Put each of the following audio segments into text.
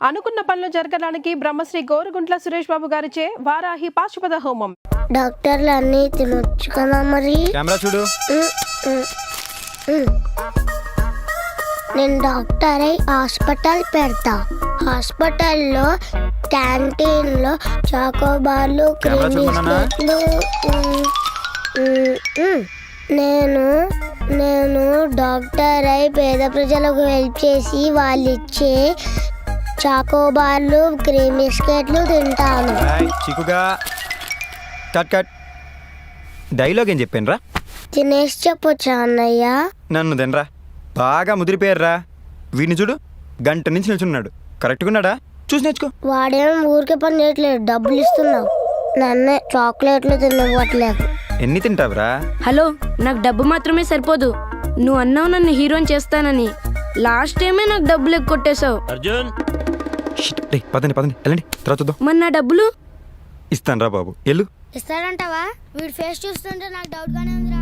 అనుకున్న పనులు జరగడానికి బ్రహ్మశ్రీ గోరుగుంట్ల సురేష్ బాబు గారిచే వారాహి పాశుపత హోమం. డాక్టర్లు అన్ని తినొచ్చు కదా మరి. కెమెరా చూడు. నేను డాక్టర్ అయి హాస్పిటల్ పెడతా. హాస్పిటల్లో క్యాంటీన్లో చాకోబార్లు, క్రీమ్ బిస్కెట్లు. నేను డాక్టర్ అయి పేద ప్రజలకు హెల్ప్ చేసి వాళ్ళు ఇచ్చే చాకోబార్లు, క్రీమ్ బిస్కెట్లు తింటాను. చిక్కుగా కట్ కట్. డైలాగ్ ఏం చెప్పాను రా? తినేసి చెప్పొచ్చా అన్నయ్య? నన్ను తినరా, బాగా ముదిరిపోయారా. వీడిని చూడు, గంట నుంచి నిల్చున్నాడు. కరెక్ట్గా ఉన్నాడా? చూసి నేర్చుకో. వాడేమో ఊరికే పని చేయట్లేదు, డబ్బులు ఇస్తున్నావు. నన్నే చాక్లెట్లు తినవట్లేదు. ఎన్ని తింటావురా? హలో, నాకు డబ్బు మాత్రమే సరిపోదు. నువ్వు అన్నావు నన్ను హీరోని చేస్తానని. లాస్ట్ టైమే నాకు డబ్బులు ఎక్కొట్టేశావు. అర్జున్, పదండి పదండి, వెళ్ళండి, తర్వాత చూద్దాం. మరి నా డబ్బులు? ఇస్తాను రా బాబు, ఎల్లు. ఇస్తాడంటావా? వీడి ఫేస్ చూస్తుంటే నాకు డౌట్ గానే ఉందిరా.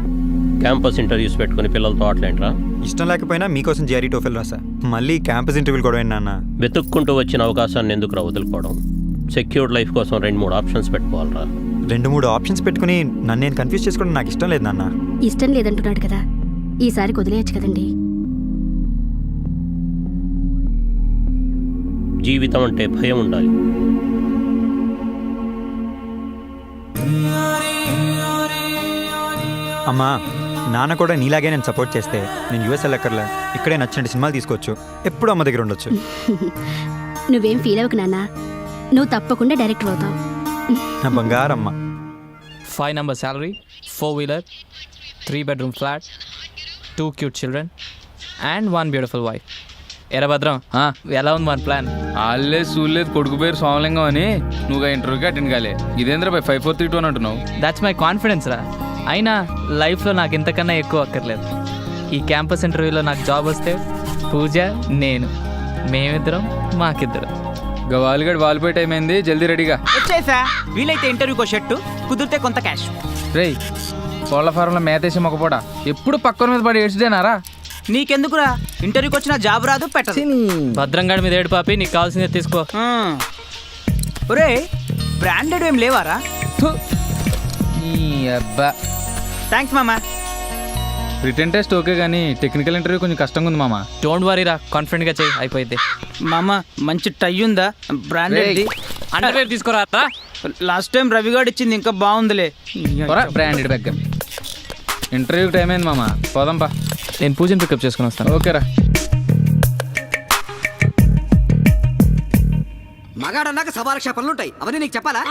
క్యాంపస్ ఇంటర్వ్యూస్ పెట్టుకుని పిల్లలతో ఆటలేంట్రా? ఇష్టం లేకపోయినా మీకోసం జిఆర్ఈ టోఫెల్ రాసా. మళ్ళీ క్యాంపస్ ఇంటర్వ్యూలు కూడా నాన్న. వెతుక్కుంటూ వచ్చిన అవకాశాన్ని ఎందుకు రా వదులుకోవడం? సెక్యూర్డ్ లైఫ్ కోసం 2-3 ఆప్షన్స్ పెట్టుకోవాలరా. 2-3 ఆప్షన్స్ పెట్టుకుని నన్ను నేను కన్ఫ్యూజ్ చేసుకోవడం నాకు ఇష్టం లేదు నాన్న. ఇష్టం లేదంటున్నాడు కదా, ఈసారి వదిలేయచ్చు కదండి. జీవితం అంటే భయం ఉండాలి. అమ్మా, నాన్న కూడా నీలాగే నేను సపోర్ట్ చేస్తే నేను యూఎస్ వెళ్ళక్కర్లే, ఇక్కడే నచ్చినట్టు సినిమాలు తీసుకోవచ్చు, ఎప్పుడు అమ్మ దగ్గర ఉండొచ్చు. నువ్వేం ఫీల్ అవ్వకు నాన్న, నువ్వు తప్పకుండా డైరెక్టర్ అవుతావు. నా Bangaramma. 5 number salary, 4-wheeler, 3 bedroom flat, 2 cute children and 1 beautiful wife. ఎరా భద్రం, ఎలా ఉంది మన ప్లాన్? వాళ్ళే చూడలేదు, కొడుకు పేరు సోమలింగం అని. నువ్వు ఇంటర్వ్యూకి అటెండ్ కాలే. ఇదేంద్ర 5432 అని అంటున్నావు. దాట్స్ మై కాన్ఫిడెన్స్ రా. అయినా లైఫ్లో నాకు ఇంతకన్నా ఎక్కువ అక్కర్లేదు. ఈ క్యాంపస్ ఇంటర్వ్యూలో నాకు జాబ్ వస్తే పూజ, నేను, మేమిద్దరం, మాకిద్దరం. వాల్గడ్ వాలిపోయే టైం అయింది, జల్దీ రెడీగా వచ్చేసా. వీలైతే ఇంటర్వ్యూకో షర్టు, కుదిరితే కొంత క్యాష్. రేయ్, కోళ్ళ ఫారంలో మేతేసి మొక్కపోడా ఎప్పుడు పక్కన మీద పడి ఏడ్చిదేనారా? నీకెందుకురా, ఇంటర్వ్యూకి వచ్చిన జాబ్ రాదు, పెట్టదు. భద్రంగాడి మీద ఏడు పాపి, నీకు కావాల్సిందే తీసుకో. ఒరే, బ్రాండెడ్ ఏం లేవారా? అబ్బా, థ్యాంక్స్ మామా. రిటర్న్ టెస్ట్ ఓకే కానీ టెక్నికల్ ఇంటర్వ్యూ కొంచెం కష్టంగా ఉంది మామ. డోంట్ వరీ రా, కాన్ఫిడెంట్గా చెయ్యి, అయిపోయింది. మామ, మంచి టై ఉందా? బ్రాండెడ్ అండర్వేర్ తీసుకోరా. లాస్ట్ టైం రవిగాడు ఇచ్చింది ఇంకా బాగుందిలే. Branded bag. ఇంటర్వ్యూకి టైం అయింది మామ, పోదాంపా. నేను పూజను పికప్ చేసుకుని వస్తాను. ఓకేరా. మగాడన్నాక సవాలక్ష పనులుంటాయి, అవన్నీ నీకు చెప్పాలా?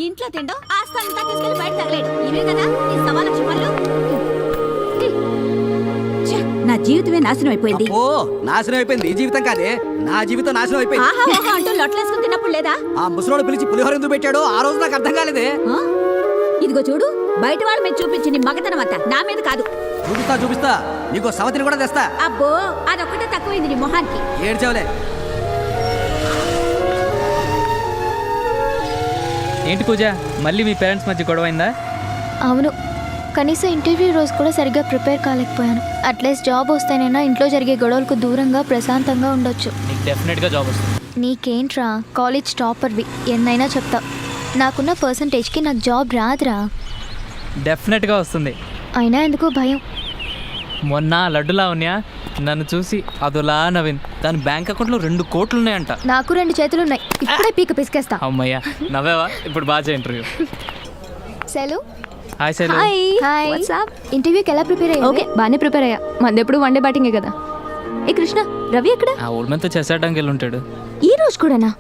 ఇంట్లో తిండో ఆస్థానంతా తీసుకెళ్లి బయట తగలేడు. ఇవే కదా నీ సవాలక్ష పనులు. నా జీవితమే నాశనం అయిపోయింది. ఓ, నాశనం అయిపోయింది ఈ జీవితం కాదే, నా జీవితం నాశనం అయిపోయింది. ఆహా అంటూ లొట్లేసుకుని తిన్నప్పుడు లేదా? ఆ ముసలోడు పిలిచి పులిహోర ఎందుకు పెట్టాడో ఆ రోజు నాకు అర్థం కాలేదే. ఇదిగో చూడు, బయట వాళ్ళ మీద చూపించి నీ మగతనం అంతా నా మీద కాదు. చూపిస్తా, నీకు సవతిని కూడా తెస్తా. అబ్బో, అదొక్కటే తక్కువైంది నీ మొహానికి. ఏడ్చావులే. ఏంటి పూజ, మళ్ళీ మీ పేరెంట్స్ మధ్య గొడవైందా? అవును, కనీసం ఇంటర్వ్యూ రోజు కూడా సరిగ్గా ప్రిపేర్ కాలేకపోయాను. అట్లీస్ట్ జాబ్ వస్తేనైనా ఇంట్లో జరిగే గొడవలకు దూరంగా ప్రశాంతంగా ఉండొచ్చు. నీకు డెఫినెట్గా జాబ్ వస్తుంది. నీకేంట్రా, కాలేజ్ టాపర్వి, ఎన్నైనా చెప్తా. నాకున్న పర్సంటేజ్కి నాకు జాబ్ రాదురా. డెఫినెట్గా వస్తుంది. అయినా ఎందుకు భయం? మొన్న లడ్డులా ఉన్నా నన్ను చూసి అదోలా నవీన్, దాని బ్యాంక్ అకౌంట్లో 2 కోట్లు ఉన్నాయంట. నాకు 2 చేతులు ఉన్నాయి, ఇప్పుడే పీక పిసికేస్తా. అమ్మయ్యా, నవ్వేవా? ఇప్పుడు బాగా ఇంటర్వ్యూ. సెలు. హాయ్ సెలు. హాయ్. వాట్సాప్. ఇంటర్వ్యూకి ఎలా ప్రిపేర్ అయ్యా? ఓకే, బాగానే ప్రిపేర్ అయ్యా. మందెప్పుడు వన్ డే బ్యాటింగే కదా. ఏ కృష్ణ, రవి ఎక్కడ? ఆ ఓల్డ్ మ్యాన్తో చేసేయడానికి వెళ్ళి ఉంటాడు. ఈ రోజు కూడానా?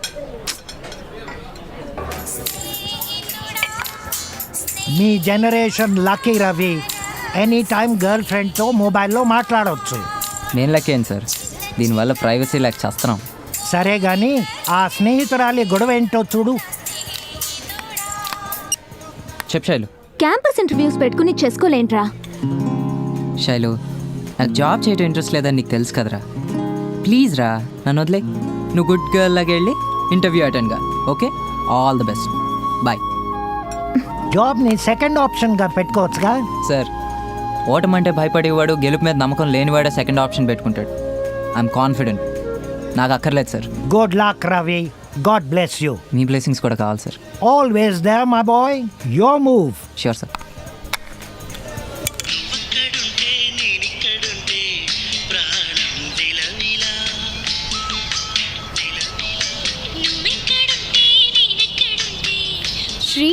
మీ generation lucky Ravi. Any time girl ఫ్రెండ్తో మొబైల్లో మాట్లాడవచ్చు. నేను లక్కీ సార్, దీనివల్ల ప్రైవసీ లేక చేస్తున్నాం. సరే కానీ ఆ స్నేహితురాలి గొడవ ఏంటో చూడు. చెప్పు శైలు. క్యాంపస్ ఇంటర్వ్యూస్ పెట్టుకుని చేసుకోలేంట్రా? శైలు, నాకు జాబ్ చేయడం ఇంట్రెస్ట్ లేదని నీకు తెలుసు కదరా. ప్లీజ్ రా, నన్ను వదిలే. నువ్వు గుడ్ గర్ల్ లాగా వెళ్ళి ఇంటర్వ్యూ అటెండ్గా. Okay, all the best, boy. జాబ్ని సెకండ్ ఆప్షన్గా పెట్టుకోవచ్చుగా. సార్, ఓటమంటే భయపడేవాడు, గెలుపు మీద నమ్మకం లేనివాడే సెకండ్ ఆప్షన్ పెట్టుకుంటాడు. I'm confident. నాకు అక్కర్లేదు sir. Good luck Ravi, god bless you. మీ బ్లెస్సింగ్స్ కూడా కావాలి sir. Always there my boy, your move. Sure sir. Sri,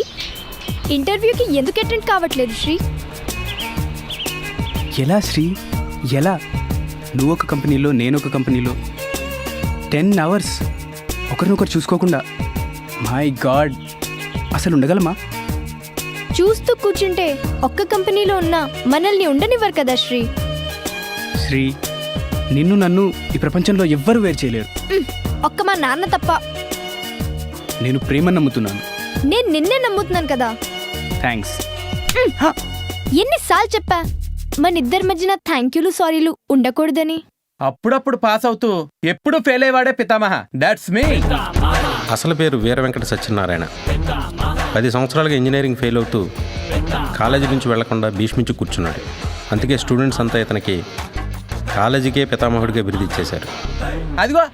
ఇంటర్వ్యూకి ఎందుకు అటెండ్ కావట్లేదు శ్రీ? ఎలా శ్రీ, ఎలా? నువ్వు ఒక కంపెనీలో, నేను ఒక కంపెనీలో 10 hours ఒకరినొకరు చూసుకోకుండా, మై గాడ్, అసలు ఉండగలమా? చూస్తూ కూర్చుంటే ఒక్క కంపెనీలో ఉన్నా మనల్ని ఉండనివ్వరు కదా శ్రీ. శ్రీ, నిన్ను నన్ను ఈ ప్రపంచంలో ఎవ్వరూ వేరు చేయలేరు. ఒక్క మా నాన్న తప్ప. నేను ప్రేమను నమ్ముతున్నాను. నేను నిన్నే నమ్ముతున్నాను కదా. థ్యాంక్స్. ఎన్నిసార్లు చెప్పా మన ఇద్దరి మధ్యన థ్యాంక్ యూలు సారీలు ఉండకూడదని. అప్పుడప్పుడు పాస్ అవుతూ ఎప్పుడు ఫెయిల్ అయ్యేవాడే పితామహ. That's me. అసలు పేరు వీర వెంకట సత్యనారాయణ. 10 సంవత్సరాలుగా ఇంజనీరింగ్ ఫెయిల్ అవుతూ కాలేజీ నుంచి వెళ్లకుండా భీష్మించి కూర్చున్నాడు. అందుకే స్టూడెంట్స్ అంతా ఇతనికి కాలేజీకే పితామహుడిగా బిరుదిచ్చేశారు. అదిగో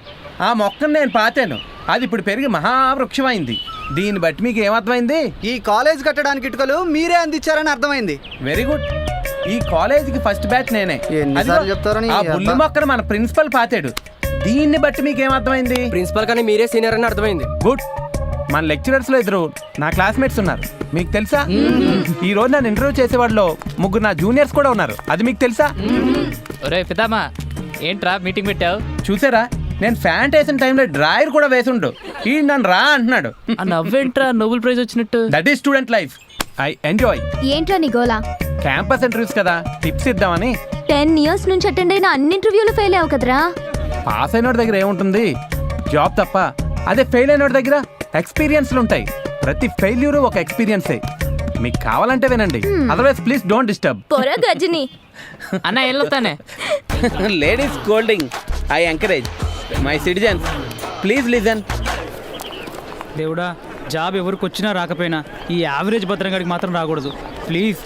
ఆ మొక్కను నేను పాతాను, అది ఇప్పుడు పెరిగి మహావృక్షమైంది. దీన్ని బట్టి మీకు ఏమర్థమైంది? ఈ కాలేజ్ కట్టడానికి ఇటుకలు మీరే అందించారని అర్థమైంది. Very good. ఈ కాలేజీకి ఫస్ట్ బ్యాచ్ నేనే. ఎన్నిసార్లు చెప్తారని ఆ బుల్లి మొక్కను మన ప్రిన్సిపల్ పాతాడు. దీన్ని బట్టి మీకు ఏమర్థమైంది? ప్రిన్సిపల్ కానీ మీరే సీనియర్ అని అర్థమైంది. గుడ్. మన లెక్చరర్స్ లో 2 నా క్లాస్మేట్స్ ఉన్నారు, మీకు తెలుసా? ఈ రోజు నన్ను ఇంటర్వ్యూ చేసేవాళ్ళు 3 నా జూనియర్స్ కూడా ఉన్నారు, అది మీకు తెలుసా? ఒరే పితామా, ఏంట్రా మీటింగ్ పెట్టావు? చూసారా, నేను ఫ్యాంట్ వేసిన టైంలో డ్రాయర్ కూడా వేసుండు. ఈ నన్ను రా అంటున్నాడు. నవ్వేంట్రా నోబెల్ ప్రైజ్ వచ్చినట్టు? That is student life. I enjoy. ఏంట్రా నీ గోలా? క్యాంపస్ ఇంటర్వ్యూస్ కదా, టిప్స్ ఇద్దామని. 10 years నుంచి అటెండ్ అయిన అన్ని ఇంటర్వ్యూలు ఫెయిల్ అయ్యావు కదరా. పాస్ అయినోడి దగ్గర ఏముంటుంది? జాబ్ తప్ప. అదే ఫెయిల్ అయినోడి దగ్గర ఎక్స్పీరియన్స్లు ఉంటాయి. ప్రతి ఫెయిల్యూరు ఒక ఎక్స్పీరియన్సే. మీకు కావాలంటే వినండి, అదర్వైజ్ ప్లీజ్ డోంట్ డిస్టర్బ్. పొర గజని. అన్న వెళ్ళొస్తానే. లేడీస్ కోల్డింగ్ I encourage. My citizens please listen. దేవుడా, జాబ్ ఎవరికి వచ్చినా రాకపోయినా ఈ యావరేజ్ భద్రంగాడికి మాత్రం రాకూడదు. ప్లీజ్,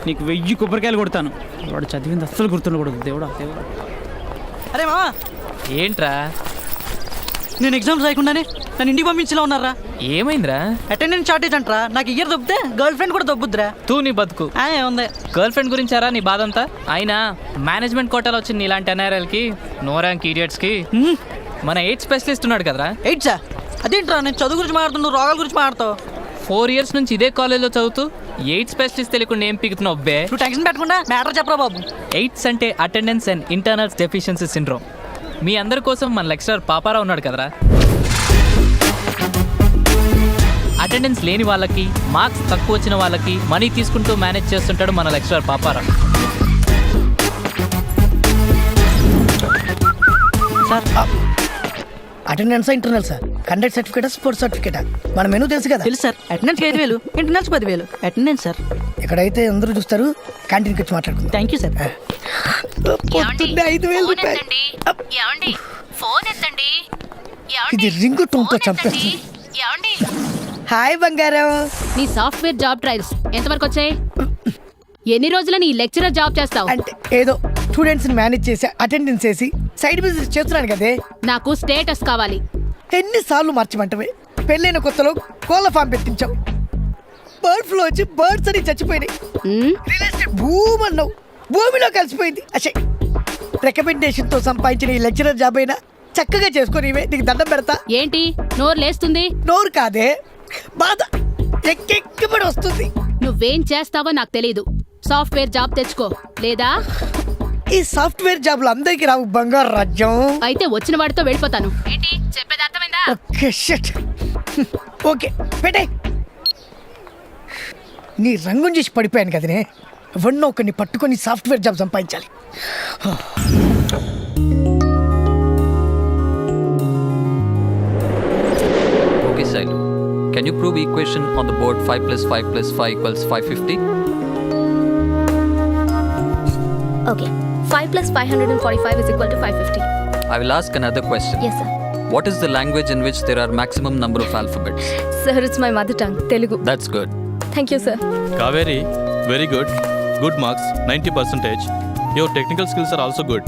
నీకు 1000 కొబ్బరికాయలు కొడతాను. వాడు చదివింది అస్సలు గుర్తుండకూడదు. దేవుడా దేవుడా. అరే మామా, ఏంట్రా? నేను ఎగ్జామ్స్ రాయకుండానే నన్ను ఇంటికి పంపించేలా ఉన్నారా? ఏమైందిరా? అటెండెన్స్ షార్టేజ్ అంటారా? నాకు ఇయర్ దొబ్బితే గర్ల్ ఫ్రెండ్ కూడా దొబ్బుద్దురా. తూ నీ బతుకు. ఉంది. గర్ల్ ఫ్రెండ్ గురించారా నీ బాధ అంతా? అయినా మేనేజ్మెంట్ కోటాలో వచ్చింది ఇలాంటి ఎన్ఆర్ఎల్కి, నో ర్యాంక్ ఈడియట్స్కి. మన 8 స్పెషలిస్ట్ ఉన్నాడు కదరా. 8 సార్? అదేంట్రా, నేను చదువు గురించి మాట్లాడుతున్నావు, రోగాల గురించి మాట్లాడతావు. 4 years నుంచి ఇదే కాలేజ్లో చదువుతూ 8 స్పెషలిస్ట్ తెలియకుండా ఏం పీకుతున్నావు అబ్బే? నువ్వు టెన్షన్ పెట్టకుండా మ్యాటర్ చెప్పరా బాబు. 8s అంటే attendance and internals deficiency syndrome. మీ అందరి కోసం మన లెక్చరర్ పాపారావు ఉన్నాడు కదరా. అటెండెన్స్ లేని వాళ్ళకి, మార్క్స్ తక్కువ వచ్చిన వాళ్ళకి మనీ తీసుకుంటూ మేనేజ్ చేస్తుంటాడు మన lecturer Paparao. Sir, attendance internal sir, conduct certificate, sports certificate, మన మెనూ తెలుసు కదా. తెలుసు sir. Attendance 5,000, internals 10,000. Attendance sir. ఇక్కడైతే అందరూ చూస్తారు, క్యాంటీన్కి వచ్చి మాట్లాడుకుందాం. Thank you sir. పొద్దున్నే 5,000 రూపాయలు. ఇది రింగు టోన్తో చంపేస్తుంది. హాయ్ బంగారం. నీ సాఫ్ట్వేర్ జాబ్ ట్రయల్స్ ఎంతవరకు వచ్చాయి? ఎన్ని రోజులని ఈ లెక్చరర్ జాబ్ చేస్తావు? అంటే ఏదో స్టూడెంట్స్ ని మేనేజ్ చేసి అటెండెన్స్ చేసి సైడ్ బిజినెస్ చేస్తున్నాను కదే. నాకు స్టేటస్ కావాలి. ఎన్నిసార్లు మార్చమంటవే? పెళ్ళైన కొత్తలో కోళ్ళ ఫామ్ పెట్టించావు, బర్డ్ ఫ్లూ వచ్చి బర్డ్స్ అని చచ్చిపోయినాయి. రియల్ ఎస్టేట్ భూమి అన్నావు, భూమిలో కలిసిపోయింది. అసే రికమెండేషన్ తో సంపాదించిన ఈ లెక్చరర్ జాబ్ అయినా చక్కగా చేసుకొని నీకు దండం పెడతా. ఏంటి నోరు లేస్తుంది? నోరు కాదే, బాధ ఎక్కెక్కిపడి వస్తుంది. నువ్వేం చేస్తావో నాకు తెలీదు. సాఫ్ట్వేర్ జాబ్ తెచ్చుకో, లేదా ఈ సాఫ్ట్వేర్ జాబ్లు అందరికి రావు బంగారు రాజ్యం. అయితే వచ్చిన వాడితో వెళ్ళిపోతాను. ఏంటి చెప్పేది అర్థమైందా? Okay shit. ఓకే పెట్టే. నీ రంగుని చూసి పడిపోయాను కదనే. ఎవరినో ఒకరిని పట్టుకొని సాఫ్ట్వేర్ జాబ్ సంపాదించాలి. Okay Shailu, can you prove equation on the board 5 + 5 + 5 = 550? Okay, 5 + 545 is equal to 550. I will ask another question. Yes sir. What is the language in which there are maximum number of alphabets? Sir, it's my mother tongue, Telugu. That's good. Thank you sir. Kaveri, very good. Good marks, 90%. Your technical skills are also good.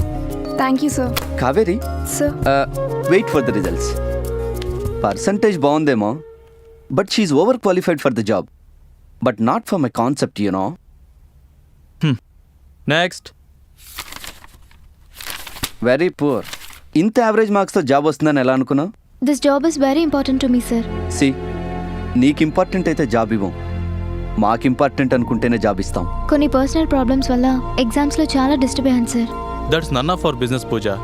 Thank you sir. Kaveri, sir wait for the results. Percentage బాగుందేమో, but she's over qualified for the job, but not for my concept you know. Next. Very poor. ఇంత average మార్క్స్తో job వస్తుందని ఎలా అనుకున్నావు? This job is very important to me sir. See, నీకు important అయితే job ఇవ్వం, మాకు ఇంపార్టెంట్ అనుకుంటేనే జాబ్ ఇస్తాం. కొన్ని పర్సనల్ ప్రాబ్లమ్స్ వల్ల ఎగ్జామ్స్లో చాలా డిస్టర్బ్ అయ్యాను sir. That's none of our business, Pooja.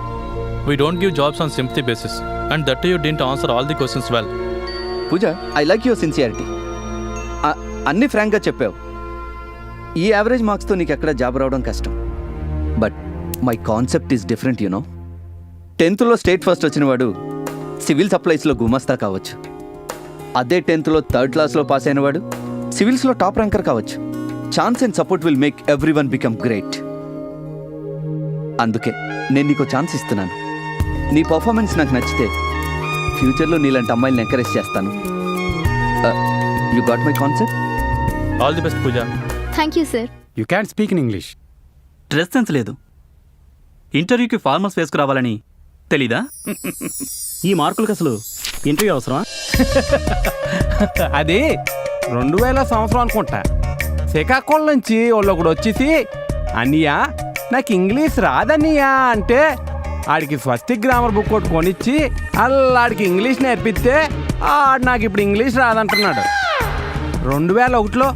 We don't give jobs on sympathy basis. And that too you didn't answer all the questions well. Pooja, I like your sincerity. అన్నీ ఫ్రాంక్గా చెప్పావు. ఈ average మార్క్స్తో నీకు ఎక్కడ జాబ్ రావడం కష్టం. But my concept is different you know. 10th state first వచ్చిన వాడు సివిల్ సప్లైస్లో గుమస్తా కావచ్చు. అదే 10th 3rd క్లాస్లో పాస్ అయిన వాడు సివిల్స్లో టాప్ ర్యాంకర్ కావచ్చు. Chance and support will make every one become great. అందుకే నేను నీకు ఛాన్స్ ఇస్తున్నాను. నీ పర్ఫార్మెన్స్ నాకు నచ్చితే ఫ్యూచర్లో నీలాంటి అమ్మాయిలను ఎంకరేజ్ చేస్తాను. You got my concept? All the best, Pooja. Thank you sir. You can speak in English. Dress sense లేదు, ఇంటర్వ్యూకి ఫార్మల్స్ వేసుకురావాలని తెలీదా? ఈ మార్కులకు అసలు ఇంటర్వ్యూ అవసరమా? అది 2000 సంవత్సరం అనుకుంటా. శ్రీకాకుళం నుంచి వాళ్ళు ఒకడు వచ్చేసి, అన్నయ్య నాకు ఇంగ్లీష్ రాదన్నయ్యా అంటే ఆడికి స్వస్తిక్ గ్రామర్ బుక్ ఒకటి కొనిచ్చి అల్లాడికి ఇంగ్లీష్ నేర్పిస్తే ఆడు నాకు ఇప్పుడు ఇంగ్లీష్ రాదంటున్నాడు. 2001లో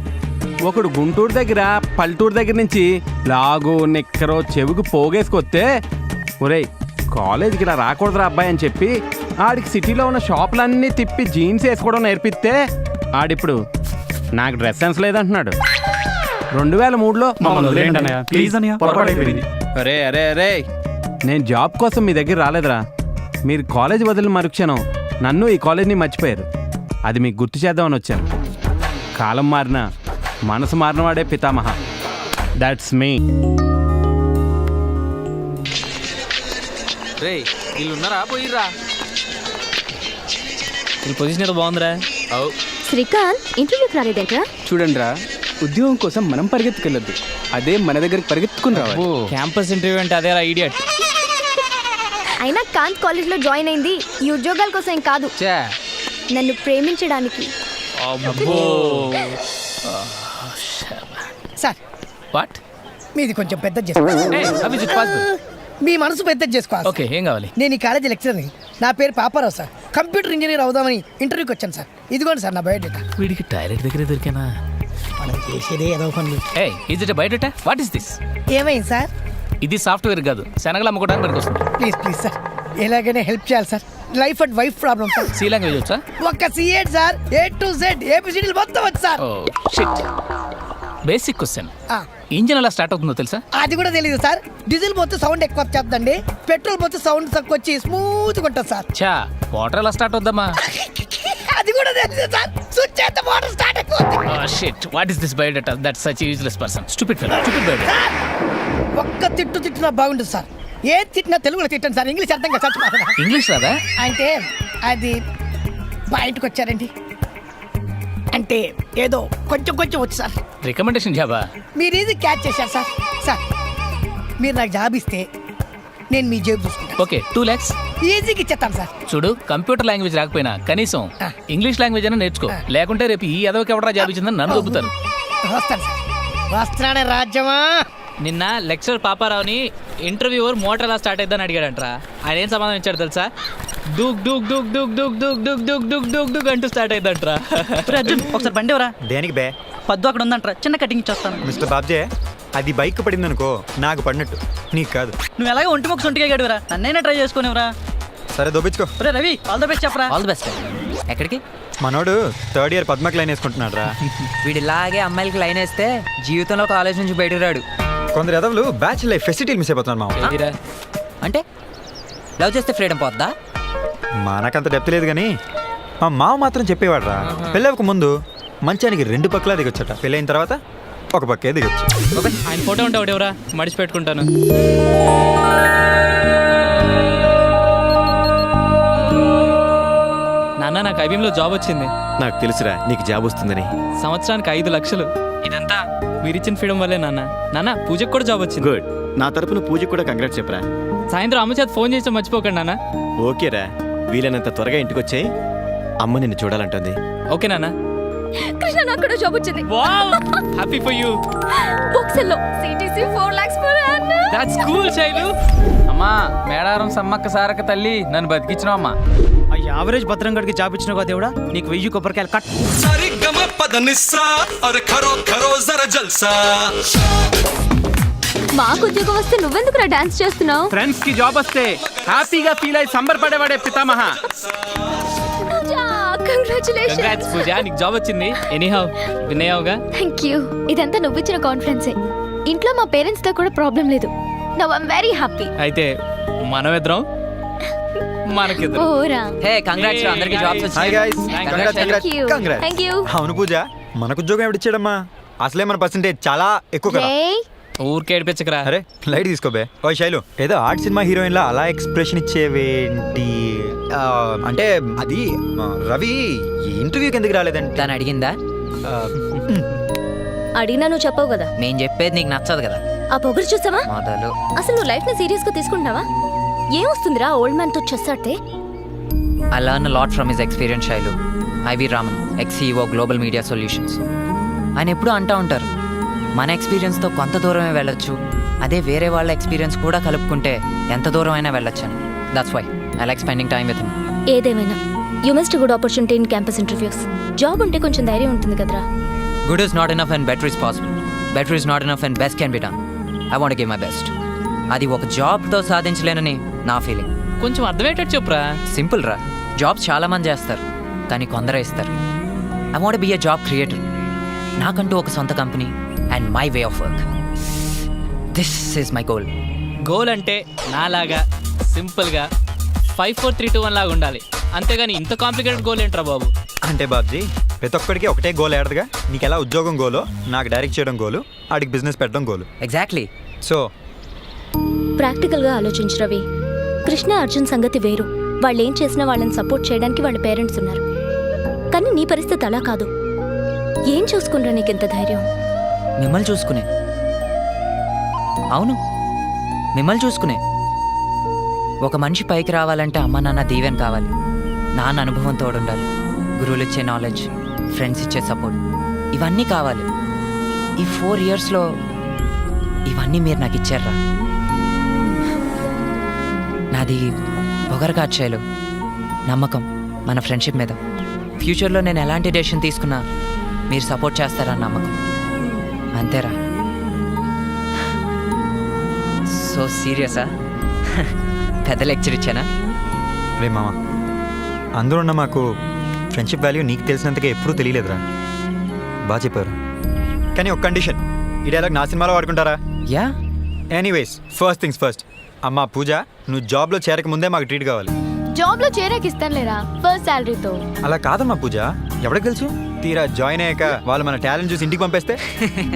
ఒకడు గుంటూరు దగ్గర పల్లెటూరు దగ్గర నుంచి లాగు నిక్కరో చెవికి పోగేసుకొస్తే, ఒరేయ్ కాలేజీకి ఇలా రాకూడదురా అబ్బాయి అని చెప్పి ఆడికి సిటీలో ఉన్న షాపులన్నీ తిప్పి జీన్స్ వేసుకోవడం నేర్పిస్తే ఆడిప్పుడు నాకు డ్రెస్ సెన్స్ లేదంటున్నాడు. 2003లో అరే అరే అరే నేను జాబ్ కోసం మీ దగ్గర రాలేదురా. మీరు కాలేజ్ వదిలిన మరుక్షణం నన్ను ఈ కాలేజ్ని మర్చిపోయారు. అది మీకు గుర్తు చేద్దామని వచ్చాను. కాలం మారిన మనసు మారినవాడే పితామహ. దాట్స్ మీ. రే వీళ్ళు ఉన్నారా పోయిర్రా? వీళ్ళ పొజిషన్ ఏదో బాగుందిరా. శ్రీకాంత్ ఇంటర్వ్యూకి రాలేదేంట్రా? చూడండి రా, ఉద్యోగం కోసం మనం పరిగెత్తుకెళ్ళొద్దు, అదే మన దగ్గరికి పరిగెత్తుకుని రావాలి. క్యాంపస్ ఇంటర్వ్యూ అంటే అదేరా ఇడియట్. అయినా కాంత్ కాలేజ్లో జాయిన్ అయింది ఈ ఉద్యోగాల కోసం కాదు, నన్ను ప్రేమించడానికి. Sir what? మీది కొంచెం పెద్ద చేసుకోవాలి. మీ మనసు పెద్ద చేసుకోవాలి. ఓకే, ఏం కావాలి? నేను ఈ కాలేజీ లెక్చరర్ని. నా పేరు పాపారావు సార్. కంప్యూటర్ ఇంజనీర్ అవుదామని ఇంటర్వ్యూకి వచ్చాను సార్. ఇదిగోండి సార్ నా బయోడేటా. వీడికి టాయిలెట్ దగ్గర దొరికానా? మనం చేసేదే ఏదో పనులు. ఏ is it biodata? What is this? ఏమైంది సార్? ఇది సాఫ్ట్వేర్ కాదు, శనగలు అమ్ముకోవడానికి పనికి వస్తుంది. ప్లీజ్ ప్లీజ్ సార్, ఎలాగైనా హెల్ప్ చేయాలి sir. Life and wife problem sir. C language వచ్చా? ఒక్క సిఏడ్ సార్, A to Z ABCDలు మొత్తం వచ్చు sir. Oh shit. Basic question, engine ఎలా స్టార్ట్ అవుతుందో తెలుసా? అది కూడా తెలియదు సార్. డీజిల్ పోతే సౌండ్ ఎక్కువ వచ్చేద్దండి, పెట్రోల్ పోతే సౌండ్ తక్కువ వచ్చి స్మూత్గా ఉంటుంది సార్. చా వాటర్ ఎలా స్టార్ట్ అవుద్దమ్మా? అది కూడా తెలియదు సార్. స్విచ్ చేస్తే వాటర్ స్టార్ట్ అయిపోతుంది. Oh shit, what is this biodata? That's such useless person. Stupid fellow, stupid biodata. ఒక్క తిట్టినా బాగుంటుంది సార్. ఏ తిట్టినా తెలుగులో తిట్టండి సార్, ఇంగ్లీష్ అర్థం కాదు. చచ్చిపోతున్నా. ఇంగ్లీష్ రాదా? అంటే అది బయటకు వచ్చారండి, అంటే ఏదో కొంచెం వచ్చు సార్. రికమెండేషన్ జాబా? మీరు ఇది క్యాచ్ చేశారు సార్. సార్ మీరు నాకు జాబ్ ఇస్తే నేను మీ జేబు చూసుకుంటాను. ఓకే, 2 lakhs ఈజీగా ఇచ్చేస్తాను సార్. చూడు, కంప్యూటర్ లాంగ్వేజ్ రాకపోయినా కనీసం ఇంగ్లీష్ లాంగ్వేజ్ అయినా నేర్చుకో, లేకుంటే రేపు ఈ ఎదవకి ఎవడరా జాబ్ ఇచ్చిందని నన్ను దొబ్బుతారు. వస్తాను సార్, వస్తున్నానే రాజ్యమా. నిన్న లెక్చరర్ పాపారావుని ఇంటర్వ్యూవర్ మోటార్ ఎలా స్టార్ట్ అయిద్దని అడిగాడంట్రా. ఆయన ఏం సమాధానం ఇచ్చాడు తెలుసా? డూక్ డూక్ డూక్ డూక్ డూక్ డూక్ డూక్ డూక్ డూక్ డూక్ డూక్ అంటూ స్టార్ట్ అయిద్దంట్రా. అర్జున్ ఒకసారి బండి ఎవరా? దేనికి బే? పద్దు అక్కడ ఉందంట్రా, చిన్న కటింగ్ ఇచ్చేస్తాను. మిస్టర్ బాబ్జే, అది బైక్ పడింది అనుకో, నాకు పడినట్టు, నీకు కాదు. నువ్వు ఎలాగో ఒంటి మొక్క సొంటిగా గడివరా, నన్నైనా ట్రై చేసుకునేవరా. సరే దొబ్బించుకో. రవి ఆల్ ద బెస్ట్ చెప్పరా. All the best. ఎక్కడికి? మనోడు 3rd year పద్మకి లైన్ వేసుకుంటున్నాడు రా. వీడిలాగే అమ్మాయిలకి లైన్ వేస్తే జీవితంలో కాలేజ్ నుంచి బయటకు రాడు. కొందరు ఎదవలు బ్యాచ్ లైఫ్ ఫెసిలిటీలు మిస్ అయిపోతున్నారు మామ. అంటే లవ్ చేస్తే ఫ్రీడమ్ పోద్దా? మనకంత డెప్త్ లేదు కానీ మా మామ మాత్రం చెప్పేవాడు రా, పెళ్ళవక ముందు మంచానికి 2 పక్కలా దిగొచ్చట, పెళ్ళైన తర్వాత ఒక పక్కే దిగొచ్చు. ఆయన ఫోటో ఉంటే ఒకటి ఎవరా మడిచి పెట్టుకుంటాను. నాన్న, నాకు ఐబీఎంలో జాబ్ వచ్చింది. నాకు తెలుసురా నీకు జాబ్ వస్తుందని. సంవత్సరానికి 5 లక్షలు. ఇదంతా మీరిచ్చిన ఫ్రీడమ్ వల్లే నాన్న. నాన్న, పూజకు కూడా జాబ్ వచ్చింది. గుడ్. నా తరపున పూజకు కూడా కంగ్రాట్స్ చెప్పరా. సాయంత్రం అమ్మ చేత ఫోన్ చేసి మర్చిపోకండి నాన్న. ఓకేరా, వీలైనంత త్వరగా ఇంటికి వచ్చాయి. అమ్మ నిన్ను చూడాలంటుంది. ఓకే నాన్న. కృష్ణ నాకు కూడా జాబ్ వచ్చింది. Happy for you. బుక్స్లో CTC 4 lakhs per annum. That's cool Shailu. అమ్మా మేడారం సమ్మక్క సారక్క తల్లి నన్ను బతికించినావు అమ్మా. ఆ యావరేజ్ భద్రం గడికి జాబ్ ఇచ్చినావు కదా దేవుడా, నీకు 1000 కొబ్బరికాయలు కట్. మాకు ఉద్యోగం వస్తే నువ్వెందుకు డాన్స్ చేస్తున్నావు? ఫ్రెండ్స్ కి జాబ్ వస్తే హ్యాపీగా ఫీల్ అయి సంబరపడేవాడే పితామహ. కంగ్రాచులేషన్స్. కంగ్రాట్స్ పూజ, నీకు జాబ్ వచ్చింది. ఎనీహౌ వినయావుగా. Thank you. ఇదంతా నువ్విచ్చిన కాన్ఫిడెన్సే. ఇంట్లో మా పేరెంట్స్ తో కూడా ప్రాబ్లం లేదు. Now I am very happy. అయితే మనం ఇద్దరం మనకిద్దరం. ఓరా. హే కంగ్రాట్స్ రా, అందరికీ జాబ్స్ హాయ్ వచ్చాయి. Guys, Thank you. Thank you. అవును పూజ, మనకు ఉద్యోగం ఎవడిచ్చాడమ్మా? అసలే మన పర్సెంటేజ్ చాలా ఎక్కువ కదా. రేయ్, ఊరికే ఏడిపించకరా. అరే లైట్ తీసుకోబే. ఓ శైలు, ఏదో ఆర్ట్ సినిమా హీరోయిన్ లా అలా ఎక్స్ప్రెషన్ ఇచ్చేవేంటి? అంటే అది రవి ఇంటర్వ్యూకి ఎందుకు రాలేదంటే దాన్ని అడిగిందా? అడిగినా నువ్వు చెప్పవు కదా. నేను చెప్పేది నీకు నచ్చదు కదా. ఆ పొగరు చూసావా? మొదలు అసలు నువ్వు లైఫ్ ని సీరియస్ గా తీసుకుంటావా? ఏమొస్తుందిరా ఓల్డ్ మ్యాన్ తో చెస్ ఆడితే? I learned a lot from his experience, Shailu. I V Raman, ex-CEO global media solutions. ఆయన ఎప్పుడూ అంటూ ఉంటారు, మన ఎక్స్పీరియన్స్తో కొంత దూరమే వెళ్ళొచ్చు, అదే వేరే వాళ్ళ ఎక్స్పీరియన్స్ కూడా కలుపుకుంటే ఎంత దూరం అయినా వెళ్ళొచ్చు అని. That's why I like spending time with him. ఏదేమైనా you must good opportunity in campus interviews. Job ఉంటే కొంచెం ధైర్యం ఉంటుంది కదరా. Good is not enough and better is possible. Better is not enough and best can be done. I want to give my best. అది ఒక జాబ్తో సాధించలేనని నా feeling. కొంచెం అర్థమయ్యేటట్టు చెప్పురా. సింపుల్ రా, జాబ్స్ చాలా మంది చేస్తారు కానీ కొందరే ఇస్తారు. I want be a job creator. నాకంటూ ఒక సొంత company and my way of work. This is my goal. Goal అంటే నాలాగా సింపుల్గా 5 4 3 2 1 లాగా ఉండాలి, అంతేగాని ఇంత కాంప్లికేటెడ్ గోల్ ఏంట్రా బాబు? అంటే బాబ్జీ, ప్రతి ఒక్కడికి ఒకటే గోల్ ఏడదుగా. నీకు ఎలా ఉద్యోగం గోలో, నాకు డైరెక్ట్ చేయడం గోలు, ఆడికి బిజినెస్ పెట్టడం గోలు. ఎగ్జాక్ట్లీ. సో ప్రాక్టికల్ గా ఆలోచించు రవి. కృష్ణ అర్జున్ సంగతి వేరు. వాళ్ళు ఏం చేసినా వాళ్ళని సపోర్ట్ చేయడానికి వాళ్ళ పేరెంట్స్ ఉన్నారు. కానీ నీ పరిస్థితి అలా కాదు. ఏం చూసుకుంటా నీకింత ధైర్యం? మిమ్మల్ని చూసుకునే. అవును, మిమ్మల్ని చూసుకునే. ఒక మనిషి పైకి రావాలంటే అమ్మ నాన్న దీవెన కావాలి, నాన్న అనుభవం తోడుండాలి, గురువులు ఇచ్చే నాలెడ్జ్, ఫ్రెండ్స్ ఇచ్చే సపోర్ట్, ఇవన్నీ కావాలి. ఈ 4 yearsలో ఇవన్నీ మీరు నాకు ఇచ్చారా. నాది పొగరగా చేయలు, నమ్మకం మన ఫ్రెండ్షిప్ మీద. ఫ్యూచర్లో నేను ఎలాంటి డెసిషన్ తీసుకున్నా మీరు సపోర్ట్ చేస్తారన్న నమ్మకం, అంతేరా. సో సీరియసా? పెద్ద లెక్చర్ ఇచ్చానా? రే మామ, అందరూ ఉన్న మాకు ఫ్రెండ్షిప్ వాల్యూ నీకు తెలిసినంతగా ఎప్పుడూ తెలియలేదురా. బాగా చెప్పారు. కానీ ఒక కండిషన్, ఈ డైలాగ్ నా సినిమాలో వాడుకుంటారా? Yeah. Anyways, first things first. అమ్మా పూజ, నువ్వు జాబ్లో చేరక ముందే మాకు ట్రీట్ కావాలి. జాబ్ లో చేరాక ఇస్తానులేరా, ఫస్ట్ శాలరీతో. అలా కాదమ్మా పూజ, ఎవరికి తెలుసు? తీరా జాయిన్ అయ్యాక వాళ్ళు మన టాలెంట్ చూసి ఇంటికి పంపేస్తే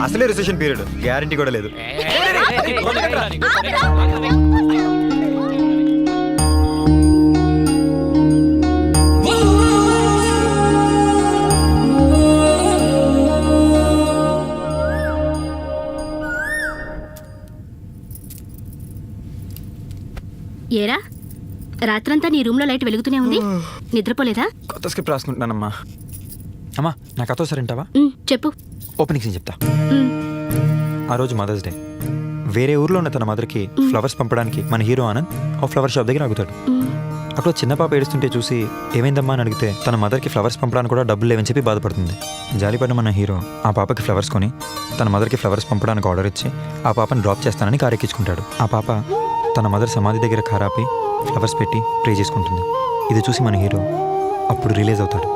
అసలే రిసెషన్ పీరియడ్, గ్యారంటీ కూడా లేదు. ఏరా, రాత్రంతా నీ రూమ్లో లైట్ వెలుగుతూనే ఉంది, నిద్రపోలేదా? కొత్త స్క్రిప్ట్ రాసుకుంటున్నానమ్మా. అమ్మా, నా కథ ఒకసారి వింటావా? చెప్పు. ఓపెనింగ్ సీన్ చెప్తా. ఆ రోజు మదర్స్ డే. వేరే ఊర్లో ఉన్న తన మదర్కి ఫ్లవర్స్ పంపడానికి మన హీరో ఆనంద్ ఒక ఫ్లవర్ షాప్ దగ్గర ఆగుతాడు. అక్కడ చిన్న పాప ఏడుస్తుంటే చూసి ఏమైందమ్మా అని అడిగితే తన మదర్కి ఫ్లవర్స్ పంపడానికి కూడా డబ్బులు లేవని చెప్పి బాధపడుతుంది. జాలిపడిన మన హీరో ఆ పాపకి ఫ్లవర్స్ కొని తన మదర్కి ఫ్లవర్స్ పంపడానికి ఆర్డర్ ఇచ్చి ఆ పాపను డ్రాప్ చేస్తానని కారు ఎక్కించుకుంటాడు. ఆ పాప తన మదర్ సమాధి దగ్గర కారాపి ఫ్లవర్స్ పెట్టి ప్రే చేసుకుంటుంది. ఇది చూసి మన హీరో అప్పుడు రిలీజ్ అవుతాడు.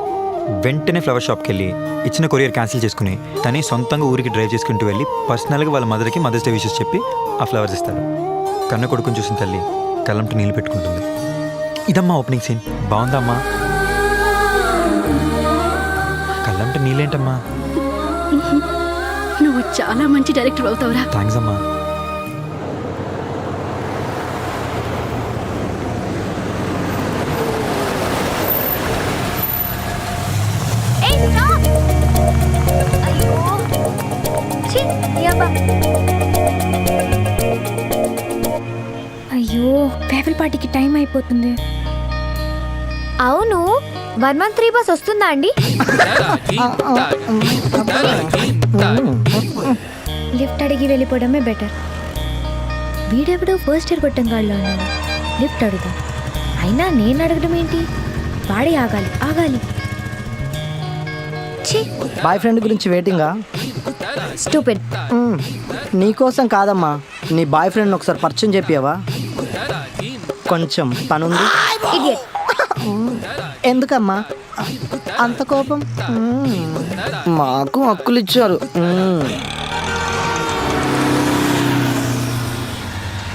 వెంటనే ఫ్లవర్ షాప్కి వెళ్ళి ఇచ్చిన కొరియర్ క్యాన్సిల్ చేసుకుని తనే సొంతంగా ఊరికి డ్రైవ్ చేసుకుంటూ వెళ్ళి పర్సనల్గా వాళ్ళ మదర్కి మదర్స్ డే విషెస్ చెప్పి ఆ ఫ్లవర్స్ ఇస్తాడు. కన్న కొడుకుని చూసిన తల్లి కళ్ళంటూ నీళ్ళు పెట్టుకుంటుంది. ఇదమ్మా ఓపెనింగ్ సీన్. బాగుందా అమ్మా? కళ్ళంటూ నీళ్ళేంటమ్మా? నువ్వు చాలా మంచి డైరెక్టర్ అవుతావురా. థ్యాంక్స్ అమ్మా. అయ్యో, ఫేవల్ పార్టీకి టైం అయిపోతుంది. అవును 113 బస్ వస్తుందా అండి? లిఫ్ట్ అడిగి వెళ్ళిపోవడమే బెటర్. వీడెవడో ఫస్ట్ ఇయర్ కొట్టంగాళ్ళలో ఉన్నాడు. లిఫ్ట్ అడుగుదాం. అయినా నేను అడగడం ఏంటి? వాడే ఆగాలి. బాయ్ ఫ్రెండ్ గురించి వెయిటింగా? స్టూపిడ్. నీకోసం కాదమ్మా, నీ బాయ్ ఫ్రెండ్ ఒకసారి పరిచయం చెప్పావా? కొంచెం పనుంది. ఎందుకమ్మా అంత కోపం? మాకు హక్కులు ఇచ్చారు.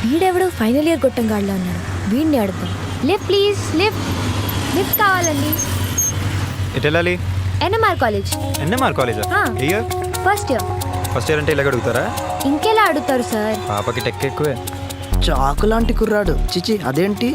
వీడెవడో ఫైనల్ ఇయర్ కొట్టంగాళ్ళలో ఉన్నాడు. వీడిని అడుగుదాం. లిఫ్ట్ ప్లీజ్, లిఫ్ట్ కావాలండి. ఎటు వెళ్ళాలి? NMR college. ఎన్ఎంఆర్ కాలేజా? ఇయర్ ఫస్ట్ ఇయర్ అంటే ఇలాగ అడుగుతారా? ఇంకెలా అడుగుతారు సార్? పాపకి టెక్ ఎక్కువే. చాకు లాంటి కుర్రాడు. చిచి అదేంటి